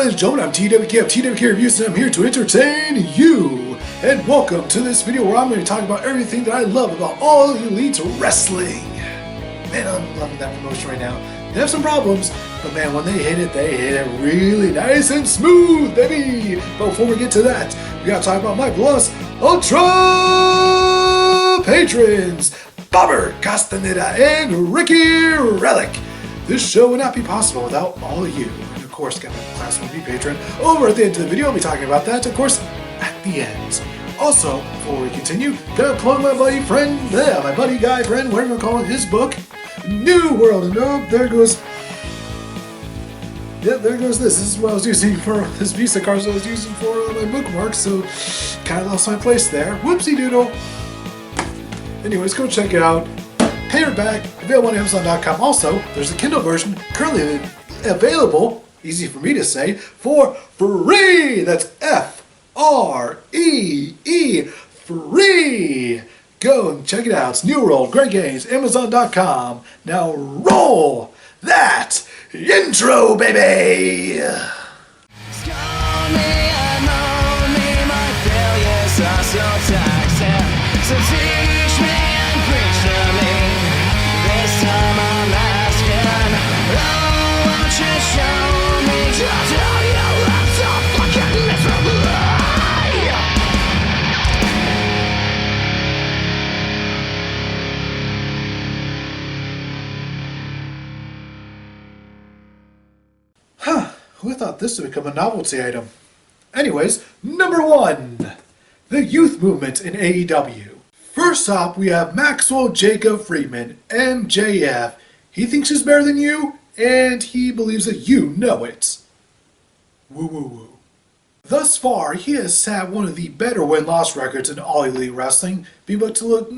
ladies and gentlemen, I'm TWK of TWK Reviews, and I'm here to entertain you. And welcome to this video where I'm going to talk about everything that I love about All Elite Wrestling. Man, I'm loving that promotion right now. They have some problems, but man, when they hit it really nice and smooth, baby. But before we get to that, we gotta talk about my Plus Ultra patrons, Bobber, Castaneda, and Ricky Relic. This show would not be possible without all of you. And of course, got my Class 1B patron over at the end of the video. I'll be talking about that, of course, at the end. Also, before we continue, gotta plug my buddy friend, my buddy guy friend, whatever you call it, his book, New World. And oh, there goes. Yep, there goes this. This is what I was using for this Visa card I was using for my bookmark, so kind of lost my place there. Whoopsie doodle. Anyways, go check it out. Paperback, available on Amazon.com. Also, there's a Kindle version currently available, easy for me to say, for free. That's F-R-E-E, free. Go and check it out. It's New World, great games, Amazon.com. Now roll that intro, baby! So teach me and preach to me. This time I'm asking, oh, won't you show me just how you left so fucking miserably? Huh, who thought this would become a novelty item? Anyways, number 1, the youth movement in AEW. First up, we have Maxwell Jacob Friedman, MJF. He thinks he's better than you, and he believes that you know it. Woo woo woo. Thus far, he has had one of the better win-loss records in All Elite Wrestling, being able to look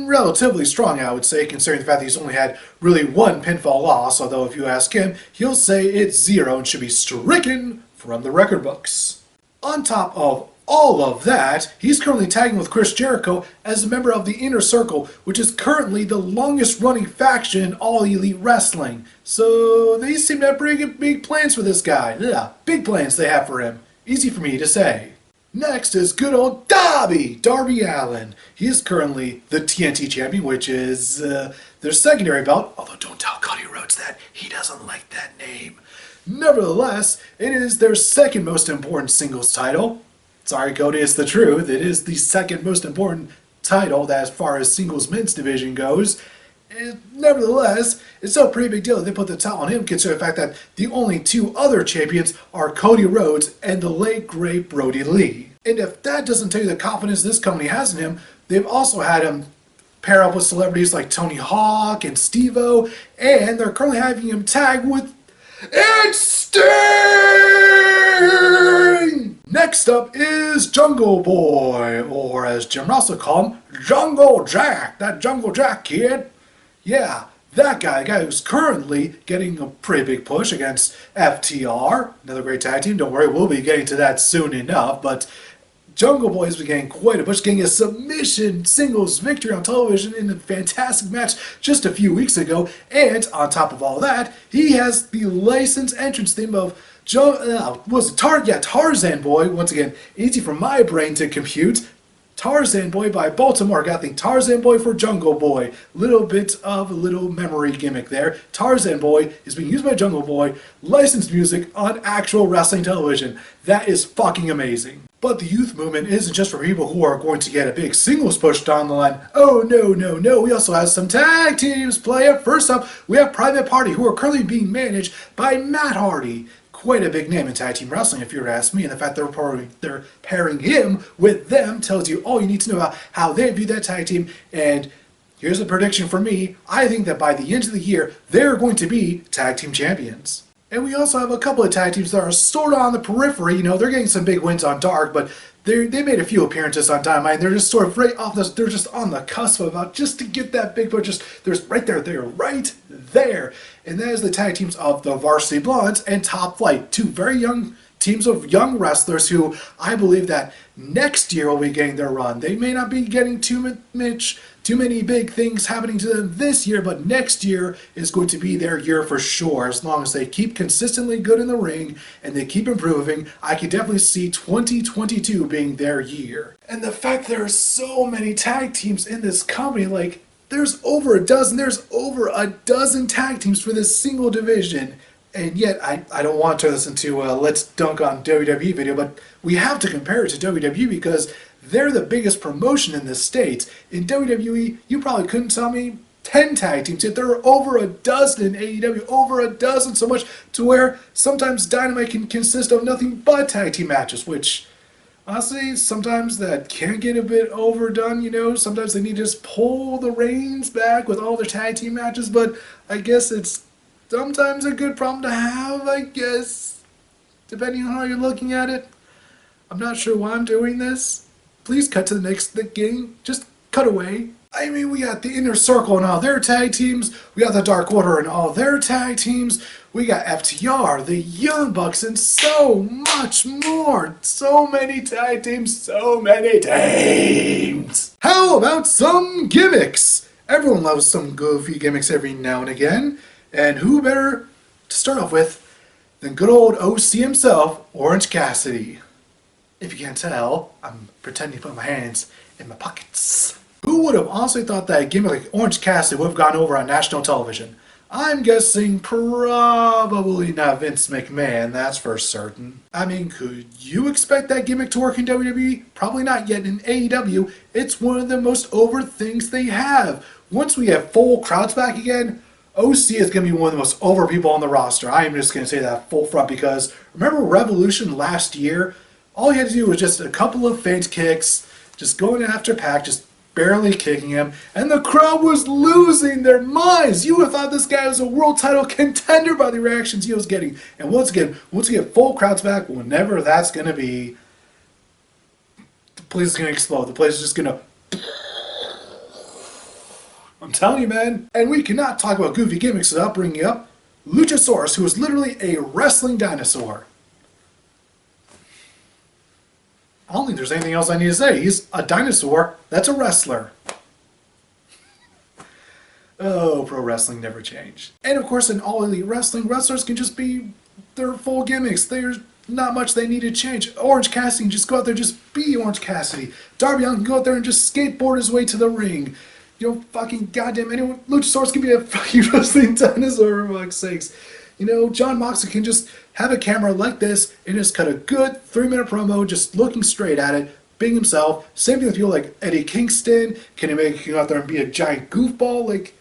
relatively strong, I would say, considering the fact that he's only had really one pinfall loss, although if you ask him, he'll say it's 0 and should be stricken from the record books. On top of all of that, he's currently tagging with Chris Jericho as a member of the Inner Circle, which is currently the longest running faction in All Elite Wrestling. So they seem to have pretty big plans for this guy. Yeah, big plans they have for him. Easy for me to say. Next is good old Darby Allin. He is currently the TNT champion, which is their secondary belt, although don't tell Cody Rhodes that. He doesn't like that name. Nevertheless, it is their second most important singles title. Sorry, Cody, it's the truth. It is the second most important title that as far as singles men's division goes. Nevertheless, it's still a pretty big deal that they put the title on him, considering the fact that the only two other champions are Cody Rhodes and the late, great Brody Lee. And if that doesn't tell you the confidence this company has in him, they've also had him pair up with celebrities like Tony Hawk and Steve-O, and they're currently having him tag with Sting! Next up is Jungle Boy, or as Jim Russell called him, Jungle Jack. That Jungle Jack kid. Yeah, that guy, the guy who's currently getting a pretty big push against FTR. Another great tag team. Don't worry, we'll be getting to that soon enough, but Jungle Boy has been getting quite a push, getting a submission singles victory on television in a fantastic match just a few weeks ago. And on top of all that, he has the licensed entrance theme of Tarzan Boy. Once again, easy for my brain to compute. Tarzan Boy by Baltimore. Got the Tarzan Boy for Jungle Boy. Little bit of a little memory gimmick there. Tarzan Boy is being used by Jungle Boy. Licensed music on actual wrestling television. That is fucking amazing. But the youth movement isn't just for people who are going to get a big singles push down the line. Oh, no, no, no. We also have some tag teams play up. First up, we have Private Party, who are currently being managed by Matt Hardy. Quite a big name in tag team wrestling, if you were to ask me, and the fact they're pairing him with them tells you all you need to know about how they view that tag team. And here's a prediction for me. I think that by the end of the year, they're going to be tag team champions. And we also have a couple of tag teams that are sort of on the periphery. You know, they're getting some big wins on Dark, but they made a few appearances on Dynamite. They're just sort of right off this. They're just on the cusp of about just to get that big push. There's right there. They're right there. And that is the tag teams of the Varsity Blondes and Top Flight. Two very young teams of young wrestlers who I believe that next year will be getting their run. They may not be getting too many big things happening to them this year, but next year is going to be their year for sure. As long as they keep consistently good in the ring and they keep improving, I can definitely see 2022 being their year. And the fact there are so many tag teams in this company, like there's over a dozen tag teams for this single division. And yet, I don't want to turn this into a let's dunk on WWE video, but we have to compare it to WWE because they're the biggest promotion in the States. In WWE, you probably couldn't tell me 10 tag teams, yet there are over a dozen in AEW, over a dozen, so much to where sometimes Dynamite can consist of nothing but tag team matches, which honestly, sometimes that can get a bit overdone, you know. Sometimes they need to just pull the reins back with all their tag team matches, but I guess it's sometimes a good problem to have, I guess, depending on how you're looking at it. I'm not sure why I'm doing this. Please cut to the next game. Just cut away. I mean, we got the Inner Circle and all their tag teams. We got the Dark Order and all their tag teams. We got FTR, the Young Bucks, and so much more. So many tag teams, so many teams. How about some gimmicks? Everyone loves some goofy gimmicks every now and again. And who better to start off with than good old OC himself, Orange Cassidy. If you can't tell, I'm pretending to put my hands in my pockets. Who would have honestly thought that a gimmick like Orange Cassidy would have gone over on national television? I'm guessing probably not Vince McMahon, that's for certain. I mean, could you expect that gimmick to work in WWE? Probably not yet. In AEW, it's one of the most over things they have. Once we have full crowds back again, OC is going to be one of the most over people on the roster. I am just going to say that full front because remember Revolution last year? All he had to do was just a couple of feint kicks, just going after Pac, just barely kicking him, and the crowd was losing their minds. You would have thought this guy was a world title contender by the reactions he was getting. And once again, once we get full crowds back, whenever that's going to be, the place is going to explode. The place is just going to... I'm telling you, man. And we cannot talk about goofy gimmicks without bringing up Luchasaurus, who is literally a wrestling dinosaur. I don't think there's anything else I need to say. He's a dinosaur that's a wrestler. Oh, pro wrestling never changed. And of course, in All Elite Wrestling, wrestlers can just be their full gimmicks. There's not much they need to change. Orange Cassidy can just go out there and just be Orange Cassidy. Darby Allin can go out there and just skateboard his way to the ring. You know, fucking goddamn anyone. Luchasaurus can be a fucking wrestling dinosaur, for fuck's sakes. You know, John Moxley can just have a camera like this and just cut a good 3-minute promo just looking straight at it, being himself. Same thing with people like Eddie Kingston. Can he go out there and be a giant goofball? Like,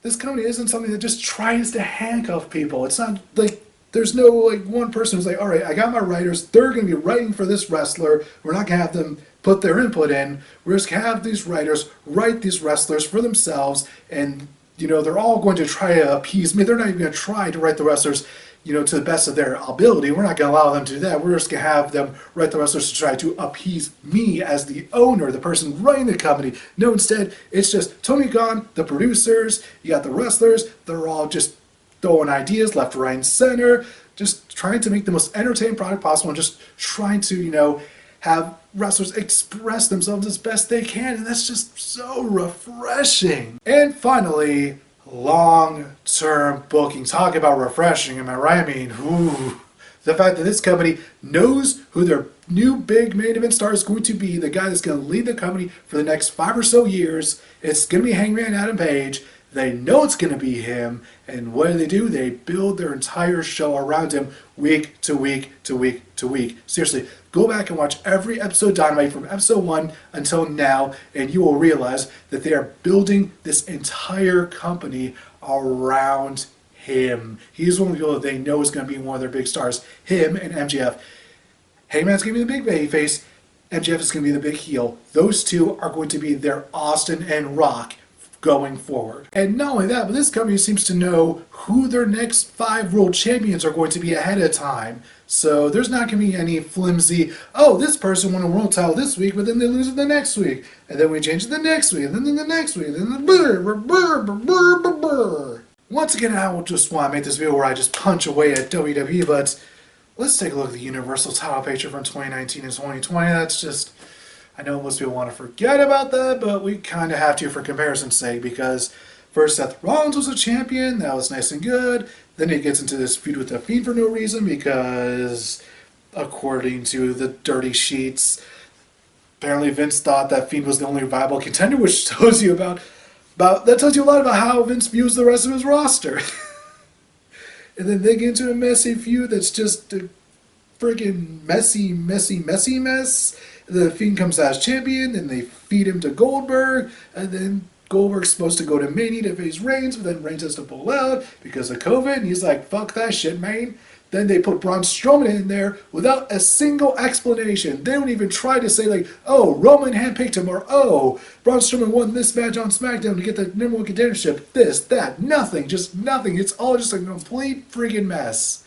this company isn't something that just tries to handcuff people. It's not like there's no like one person who's like, all right, I got my writers. They're going to be writing for this wrestler. We're not going to have them put their input in. We're just going to have these writers write these wrestlers for themselves, and you know, they're all going to try to appease me. They're not even going to try to write the wrestlers, you know, to the best of their ability. We're not going to allow them to do that. We're just going to have them write the wrestlers to try to appease me as the owner, the person running the company. No, instead, it's just Tony Khan, the producers, you got the wrestlers. They're all just throwing ideas left, right, and center, just trying to make the most entertaining product possible and just trying to, you know, have wrestlers express themselves as best they can, and that's just so refreshing. And finally, long-term booking. Talk about refreshing, am I right? I mean, the fact that this company knows who their new big main event star is going to be, the guy that's going to lead the company for the next 5 or so years. It's going to be Hangman Adam Page. They know it's going to be him, and what do? They build their entire show around him week to week to week to week. Seriously, go back and watch every episode of Dynamite from episode 1 until now, and you will realize that they are building this entire company around him. He's one of the people that they know is going to be one of their big stars. Him and MJF. Hangman's going to be the big baby face. MJF is going to be the big heel. Those two are going to be their Austin and Rock going forward. And not only that, but this company seems to know who their next 5 world champions are going to be ahead of time. So there's not going to be any flimsy, oh, this person won a world title this week, but then they lose it the next week. And then we change it the next week, and then the next week, and then the Once again, I just want to make this video where I just punch away at WWE, but let's take a look at the Universal title picture from 2019 and 2020. That's just, I know most people want to forget about that, but we kind of have to for comparison's sake, because first Seth Rollins was a champion, that was nice and good. Then he gets into this feud with The Fiend for no reason because, according to the dirty sheets, apparently Vince thought that Fiend was the only viable contender, which tells you that tells you a lot about how Vince views the rest of his roster. And then they get into a messy feud that's just a friggin' messy mess. And then the Fiend comes out as champion, and they feed him to Goldberg, and then Goldberg's supposed to go to Mania to face Reigns, but then Reigns has to pull out because of COVID, and he's like, fuck that shit, man. Then they put Braun Strowman in there without a single explanation. They don't even try to say, like, oh, Roman handpicked him, or oh, Braun Strowman won this match on SmackDown to get the number one contendership. This, that, nothing, just nothing. It's all just a complete freaking mess.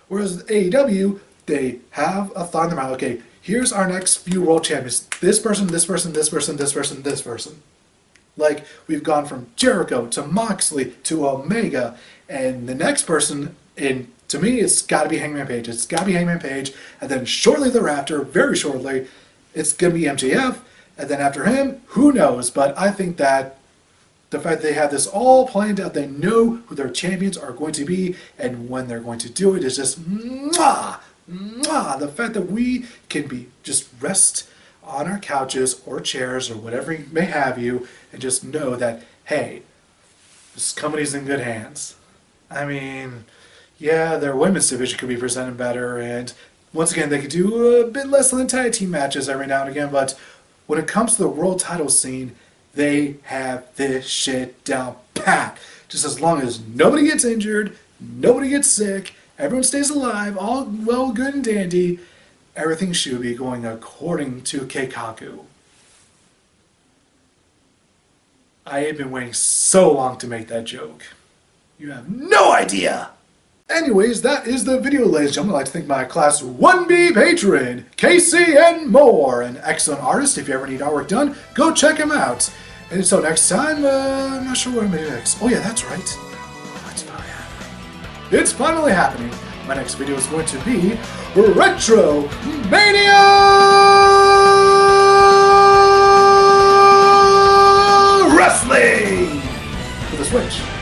Whereas with AEW, they have a thought in their mind. Okay, here's our next few world champions. This person, this person, this person, this person, this person. Like, we've gone from Jericho to Moxley to Omega, and the next person to me, it's got to be Hangman Page. It's got to be Hangman Page. And then shortly thereafter, very shortly, it's going to be MJF. And then after him, who knows? But I think that the fact they have this all planned out, they know who their champions are going to be and when they're going to do it is just mwah, mwah. The fact that we can be just rest on our couches or chairs or whatever you may have you and just know that, hey, this company's in good hands. I mean, yeah, their women's division could be presented better, and once again, they could do a bit less than tag team matches every now and again, but when it comes to the world title scene, they have this shit down pat. Just as long as nobody gets injured, nobody gets sick, everyone stays alive, all well, good and dandy, everything should be going according to Keikaku. I have been waiting so long to make that joke. You have no idea! Anyways, that is the video, ladies and gentlemen. I'd like to thank my Class 1B patron, Casey and Moore, an excellent artist. If you ever need artwork done, go check him out. And until next time, I'm not sure what I'm going to do next. Oh yeah, that's right. It's finally happening. It's finally happening. My next video is going to be Retro Mania Wrestling for the Switch.